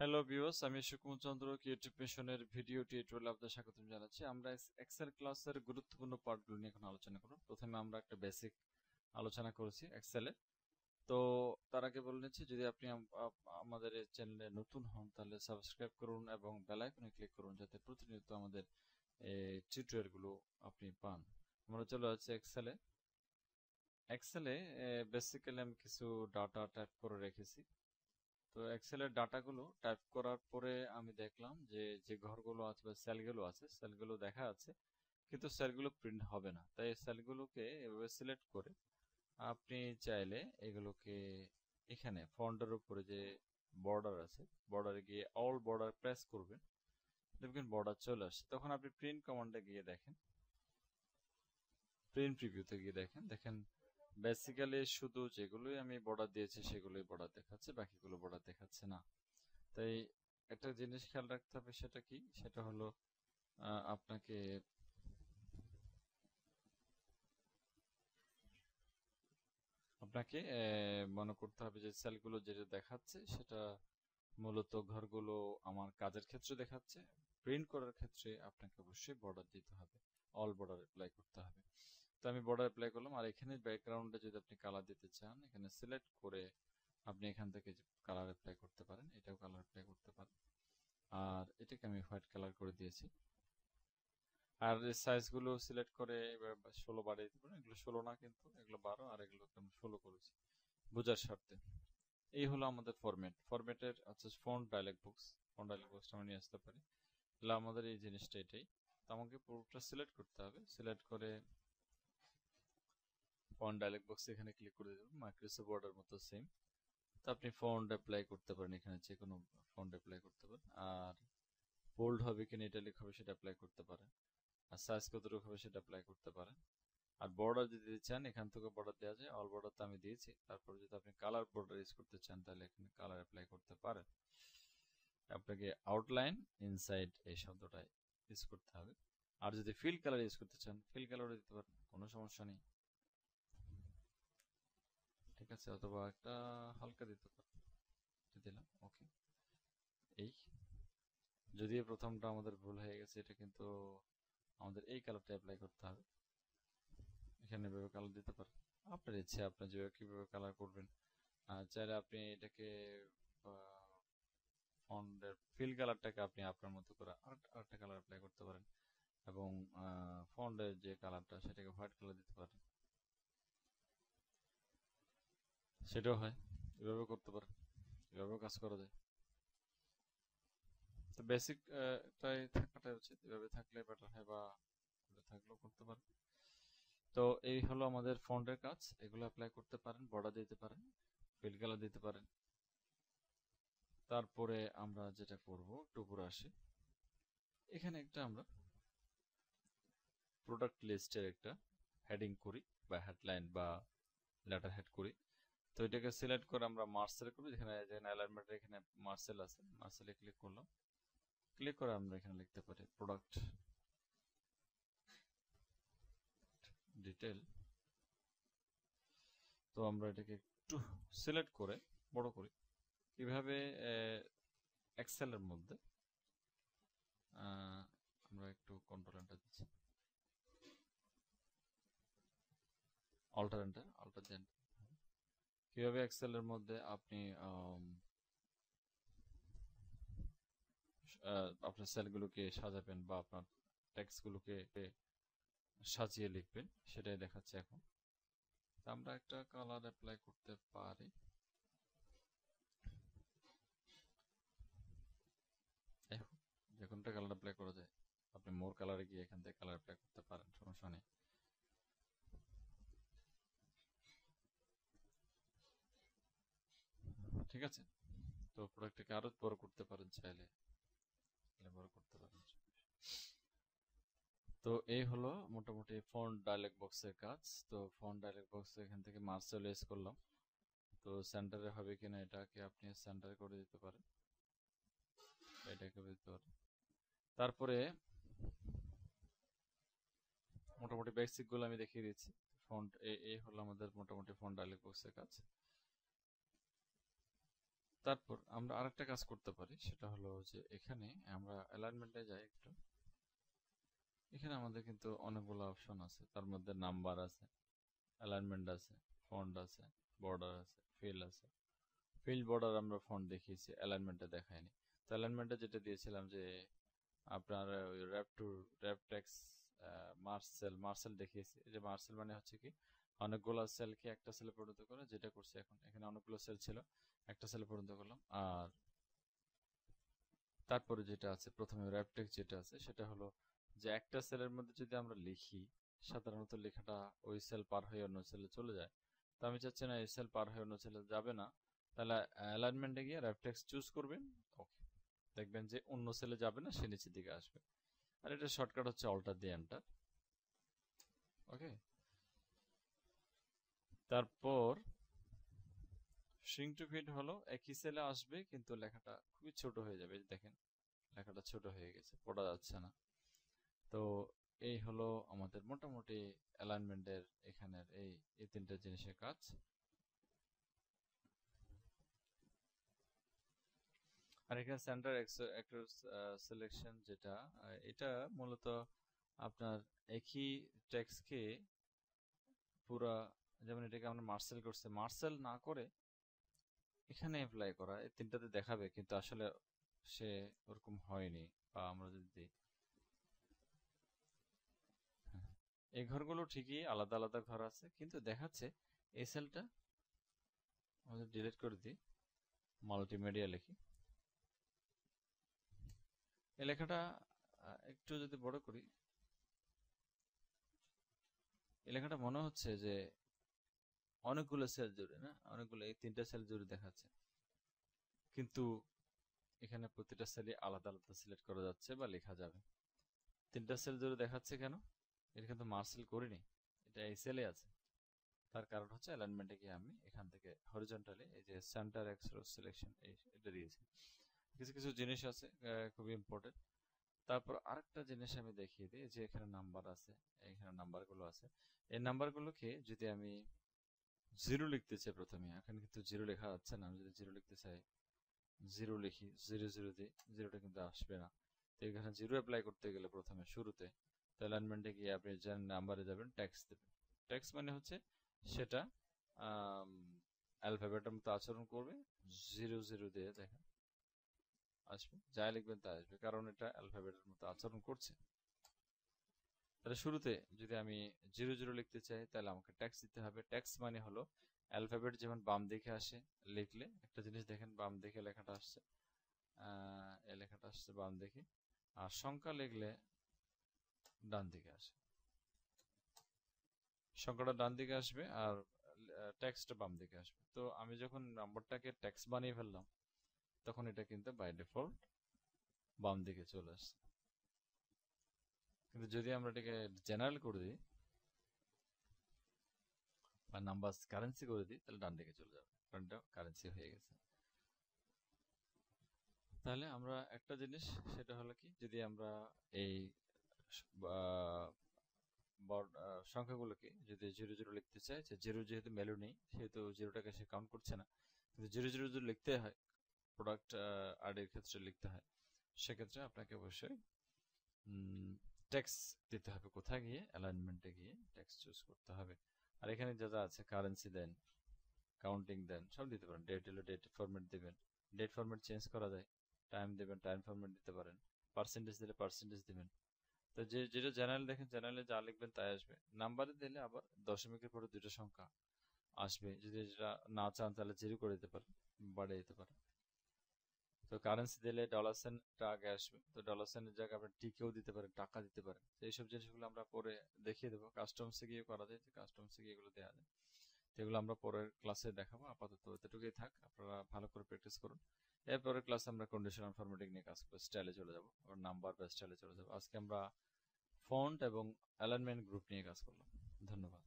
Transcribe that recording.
Hello viewers, আমি সুকুমার চন্দ্র creative মিশনের video টিউটোরিয়ালে আপনাদের স্বাগতম জানাচ্ছি। আমরা এক্সেল ক্লাসের গুরুত্বপূর্ণ পার্টগুলো নিয়ে এখন আলোচনা করব। প্রথমে আমরা একটা বেসিক আলোচনা করেছি এক্সেলে। তো তার আগে বলে নিচ্ছি, যদি আপনি আমাদের এই চ্যানেলে নতুন হন তাহলে সাবস্ক্রাইব করুন এবং বেল আইকনে ক্লিক করুন যাতে প্রতিনিয়ত আমাদের এই টিউটোরিয়ালগুলো আপনি পান। আমরা চলে যাচ্ছি এক্সেলে। এক্সেলে বেসিক্যালি আমি কিছু ডাটা টাইপ করে রেখেছি। তো এক্সেলের ডাটাগুলো টাইপ করার পরে আমি দেখলাম যে যে ঘরগুলো আছে বা সেলগুলো আছে সেলগুলো দেখা যাচ্ছে, কিন্তু সেলগুলো প্রিন্ট হবে না। তাই সেলগুলোকে এভাবে সিলেক্ট করে আপনি চাইলে এগুলোকে এখানে ফন্টের উপরে যে বর্ডার আছে, বর্ডারে গিয়ে অল বর্ডার প্রেস করবেন, দেখবেন বর্ডার চলে আসছে। তখন আপনি প্রিন্ট কমান্ডে গিয়ে দেখেন, প্রিন্ট প্রিভিউতে গিয়ে দেখেন দেখেন বেসিক্যালি শুধু যেগুলোই আমি বর্ডার দিয়েছি সেগুলোই বর্ডার দেখাচ্ছে, বাকিগুলো বর্ডার দেখাচ্ছে না। তাই একটা জিনিস খেয়াল রাখতে হবে, সেটা কি? সেটা হলো আপনাকে আপনাকে মনে করতে হবে যে সেলগুলো যেটা দেখাচ্ছে সেটা মূলত ঘরগুলো আমার কাজের ক্ষেত্রে দেখাচ্ছে। প্রিন্ট করার ক্ষেত্রে আপনাকে অবশ্যই বর্ডার দিতে হবে, অল বর্ডার অ্যাপ্লাই করতে হবে। তো আমি বর্ডার অ্যাপ্লাই করলাম। আর এখানে ব্যাকগ্রাউন্ডে যদি আপনি কালার দিতে চান, এখানে সিলেক্ট করে আপনি এখান থেকে কালার অ্যাপ্লাই করতে পারেন, এটাও কালার অ্যাপ্লাই করতে পারেন। আর এটাকে আমি হোয়াইট কালার করে দিয়েছি। আর সাইজগুলো সিলেক্ট করে এবার 16 বাড়িয়ে দিতে পারেন। এগুলো 16 না, কিন্তু এগুলো 12, আর এগুলো আমি 16 করেছি বোঝার স্বার্থে। এই হলো আমাদের ফরম্যাটের আচ্ছা font dialog box. Font dialog বক্সটা আমি নিয়ে আসতে পারি। তাহলে আমাদের এই জিনিসটা এটাই। তো আমাকে পুরোটা সিলেক্ট করতে হবে। সিলেক্ট করে ফন্ট ডায়ালগ বক্স এখানে ক্লিক করে দেবেন, মাইক্রোসফট ওয়ার্ডের মতো সেম। তো আপনি ফন্ট অ্যাপ্লাই করতে পারেন, এখানে যে কোনো ফন্ট অ্যাপ্লাই করতে পারেন। আর বোল্ড হবে কিনা ইটালিক হবে সেটা অ্যাপ্লাই করতে পারেন। আর সাইজ কতটুকু হবে সেটা অ্যাপ্লাই করতে পারেন। আর বর্ডার যদি দিতে চান এখান থেকে বর্ডার দেওয়া যায়, অল বর্ডার তো আমি দিয়েছি। তারপর যদি আপনি কালার বর্ডার ইউজ করতে চান তাহলে এখানে কালার অ্যাপ্লাই করতে পারেন। আপনাকে আউটলাইন ইনসাইড এই শব্দটা ইউজ করতে হবে। আর যদি ফিল কালার ইউজ করতে চান ফিল কালারও দিতে পারেন, কোনো সমস্যা নেই। ঠিক আছে, অথবা একটা হালকা দিতে পারেন, দিলাম ওকে। এই যদিও প্রথমটা আমাদের ভুল হয়ে গেছে, এটা কিন্তু আমাদের এই কালারটা অ্যাপ্লাই করতে হবে। এখানে এভাবে কালার দিতে পারেন, আপনার ইচ্ছে আপনি যেভাবে কিভাবে কালার করবেন। চাইলে আপনি এটাকে ফন্টের ফিল কালারটাকে আপনি আপনার মতো করে আরেকটা কালার অ্যাপ্লাই করতে পারেন, এবং ফন্টের যে কালারটা সেটাকে হোয়াইট কালার দিতে পারেন, সেটাও হয়। এভাবে করতে পারেন, এভাবেও কাজ করা যায়। তো বেসিক টাই থাকাটাই উচিত, এভাবে থাকলে বেটার হয়, বা থাকলেও করতে পারেন। তো এই হলো আমাদের ফন্টের কাজ। এগুলো অ্যাপ্লাই করতে পারেন, বর্ডার দিতে পারেন, ফিল কালার দিতে পারেন। তারপরে আমরা যেটা করব, একটু উপরে আসি। এখানে একটা আমরা প্রোডাক্ট লিস্টের একটা হেডিং করি, বা হেডলাইন বা লেটার হেড করি। তো এটাকে সিলেক্ট করে আমরা মার্সেল করি। যেখানে অ্যালাইনমেন্টের এখানে মার্সেল আছে, মার্সেলে ক্লিক করলাম। ক্লিক করে আমরা এখানে লিখতে পারি প্রোডাক্ট ডিটেল। তো আমরা এটাকে একটু সিলেক্ট করে বড় করি। কিভাবে এক্সেলের মধ্যে আমরা একটু কন্ট্রোল এন্টার দিচ্ছি, অল্টার দেন। কিভাবে এক্সেলের মধ্যে আপনি আপনার সেলগুলোকে সাজাবেন বা আপনার টেক্সটগুলোকে সাজিয়ে লিখবেন সেটাই দেখাচ্ছে এখন। আমরা একটা কালার অ্যাপ্লাই করতে পারি। যে কোনটা কালার অ্যাপ্লাই করা যায়, আপনি মোর কালারে গিয়ে এখান থেকে কালার অ্যাপ্লাই করতে পারেন, সমস্যা নেই। ঠিক আছে, তো প্রোডাক্টটাকে আরো বড় করতে পারেন, চাইলে বড় করতে পারেন। তো এই হলো মোটামুটি ফন্ট ডায়ালগ বক্সের কাজ। তো ফন্ট ডায়ালগ বক্স এখান থেকে মার্সেল ইউজ করলাম। তো সেন্টারে হবে কিনা এটাকে আপনি সেন্টারে করে দিতে পারেন, এটাকে দিতে পারেন। তারপরে মোটামুটি বেসিক গুলো আমি দেখিয়ে দিচ্ছি। ফন্ট এই হলো আমাদের মোটামুটি ফন্ট ডায়ালগ বক্সের কাজ। তারপর আমরা আরেকটা কাজ করতে পারি, সেটা হলো যে এখানে আমরা অ্যালাইনমেন্টে যাই একটু। এখানে আমাদের কিন্তু অনেকগুলো অপশন আছে, তার মধ্যে নাম্বার আছে, অ্যালাইনমেন্ট আছে, ফন্ট আছে, বর্ডার আছে, ফিল আছে। ফিল বর্ডার আমরা ফন্ট দেখিয়েছি, অ্যালাইনমেন্টে দেখায়নি। তো অ্যালাইনমেন্টে যেটা দিয়েছিলাম যে আপনার ওই র্যাপ টেক্স মার্সেল দেখিয়েছি। এই যে মার্সেল মানে হচ্ছে কি, অনেকগুলো সেলকে একটা সেলে পরিণত করে, যেটা করছে এখন। এখানে অনেকগুলো সেল ছিল, একটা সেলে পরিণত করলাম। আর তারপরে যেটা আছে, প্রথমে র্যাপ টেক্সট যেটা আছে সেটা হলো যে একটা সেলের মধ্যে যদি আমরা লিখি, সাধারণত লেখাটা ওই সেল পার হয়ে অন্য সেলে চলে যায়। তো আমি চাচ্ছি না এই সেল পার হয়ে অন্য সেলে যাবে না, তাহলে অ্যালাইনমেন্টে গিয়ে র্যাপ টেক্সট চুজ করবেন। ওকে, দেখবেন যে অন্য সেলে যাবে না, সে নিচের দিকে আসবে। আর এটা শর্টকাট হচ্ছে অল্টার দিয়ে এন্টার। ওকে, তারপর শ্রিঙ্ক টু ফিট হলো একই সেলে আসবে কিন্তু লেখাটা খুবই ছোট হয়ে যাবে। দেখেন লেখাটা ছোট হয়ে গেছে, পড়া যাচ্ছে না। তো এই হলো আমাদের মোটামুটি অ্যালাইনমেন্টের এখানের এই তিনটা জিনিসের কাজ। আর এখানে সেন্টার অ্যাক্টর সিলেকশন যেটা, এটা মূলত আপনার একই টেক্সটকে পুরা, যেমন এটাকে আমরা মার্সেল করছে, মার্সেল না করে এখানে অ্যাপ্লাই করা, এই তিনটাতে দেখাবে কিন্তু আসলে সে ওরকম হয়নি। বা আমরা যদি এই ঘরগুলো ঠিকই আলাদা আলাদা ঘর আছে, কিন্তু দেখাচ্ছে এই সেলটা আমাদের ডিলিট করে দিই, মাল্টিমিডিয়া লিখি। এই লেখাটা একটু যদি বড় করি, এই লেখাটা মনে হচ্ছে যে অনেকগুলো সেল জুড়ে, না অনেকগুলো, এই তিনটা সেল জুড়ে দেখাচ্ছে, কিন্তু এখানে প্রতিটা সেলই আলাদা আলাদা সিলেক্ট করা যাচ্ছে বা লেখা যাবে। তিনটা সেল জুড়ে দেখাচ্ছে কেন? এটা কিন্তু মার্সেল করিনি, এটা এই সেলে আছে। তার কারণ হচ্ছে অ্যালাইনমেন্টে গিয়ে আমি এখান থেকে হরিজন্টালি এই যে সেন্টার এক্সট্রা সিলেকশন এটা দিয়েছি। কিছু কিছু জিনিস আছে খুবই ইম্পর্টেন্ট। তারপর আরেকটা জিনিস আমি দেখিয়ে দিই, যে এখানে নাম্বার আছে, এখানে নাম্বারগুলো আছে। এই নাম্বারগুলোকে যদি আমি জিরো লিখতে চাই প্রথমে, এখানে কিন্তু জিরো লেখা যাচ্ছে না। আমি যদি জিরো লিখতে চাই, জিরো লিখি, জিরো জিরো দিই, জিরোটা কিন্তু আসবে না। তো এখানে জিরো অ্যাপ্লাই করতে গেলে প্রথমে শুরুতে, তো অ্যালাইনমেন্টে গিয়ে আপনি যে নাম্বারে যাবেন, ট্যাক্স দেবেন। ট্যাক্স মানে হচ্ছে সেটা অ্যালফাবেটের মতো আচরণ করবে, জিরো জিরো দিয়ে দেখেন আসবে, যাই লিখবেন তা আসবে, কারণ এটা অ্যালফাবেটের মতো আচরণ করছে। তাহলে শুরুতে যদি আমি জিরো জিরো লিখতে চাই, তাহলে আমাকে ট্যাক্স দিতে হবে। ট্যাক্স মানে হলো অ্যালফাবেট যেমন বাম দিকে আসে লিখলে, একটা জিনিস দেখেন, বাম দিকে লেখাটা আসছে, এই লেখাটা আসছে বাম দিকে, আর সংখ্যা লিখলে ডান দিকে আসে, সংখ্যাটা ডান দিকে আসবে আর ট্যাক্সটা বাম দিকে আসবে। তো আমি যখন নাম্বারটাকে ট্যাক্স বানিয়ে ফেললাম, তখন এটা কিন্তু বাই ডিফল্ট বাম দিকে চলে আসছে। কিন্তু যদি আমরা এটাকে জেনারেল করে দিই বা নাম্বার কারেন্সি করে দিই, তাহলে ডান দিকে চলে যাবে, কারণ এটা কারেন্সি হয়ে গেছে। তাহলে আমরা একটা জিনিস, সেটা হলো কি, যদি আমরা এই সংখ্যাগুলোকে যদি জিরো জিরো লিখতে চাই, যে জিরো যেহেতু ভ্যালু নেই সেহেতু জিরোটাকে সে কাউন্ট করছে না, কিন্তু জিরো জিরো যদি লিখতে হয়, প্রোডাক্ট আইডির ক্ষেত্রে লিখতে হয়, সেক্ষেত্রে আপনাকে অবশ্যই ট্যাক্স দিতে হবে। কোথায় গিয়ে? অ্যালাইনমেন্টে গিয়ে ট্যাক্স চুজ করতে হবে। আর এখানে যা যা আছে, কারেন্সি দেন, কাউন্টিং দেন, সব দিতে পারেন। ডেট হলে ডেট ফরম্যাট দেবেন, ডেট ফরম্যাট চেঞ্জ করা যায়। টাইম দেবেন, টাইম ফরম্যাট দিতে পারেন। পার্সেন্টেজ দিলে পার্সেন্টেজ দিবেন। তো যেটা জেনারেল দেখেন, জেনারেলে যা লিখবেন তাই আসবে। নাম্বারে দিলে আবার দশমিকের পরে দুটো সংখ্যা আসবে, যদি যেটা না চান তাহলে জিরো করে দিতে পারেন, বাড়িয়ে দিতে পারেন। তো কারেন্সি দিলে ডলার সেন্টটা আগে আসবে, তো ডলার সেন্টের জায়গায় আপনি টিকেও দিতে পারেন, টাকা দিতে পারেন। তো এইসব জিনিসগুলো আমরা পরে দেখিয়ে দেবো, কাস্টমসে গিয়ে করা যায়, যে কাস্টমসে গিয়ে এগুলো দেওয়া যায়। তো এগুলো আমরা পরের ক্লাসে দেখাবো। আপাতত এতটুকুই থাক, আপনারা ভালো করে প্র্যাকটিস করুন। এরপরের ক্লাসে আমরা কন্ডিশনাল ফরম্যাটিং নিয়ে কাজ করবো, স্টাইলে চলে যাবো, আবার নাম্বার বা স্টাইলে চলে যাবো। আজকে আমরা ফন্ট এবং অ্যালাইনমেন্ট গ্রুপ নিয়ে কাজ করলাম। ধন্যবাদ।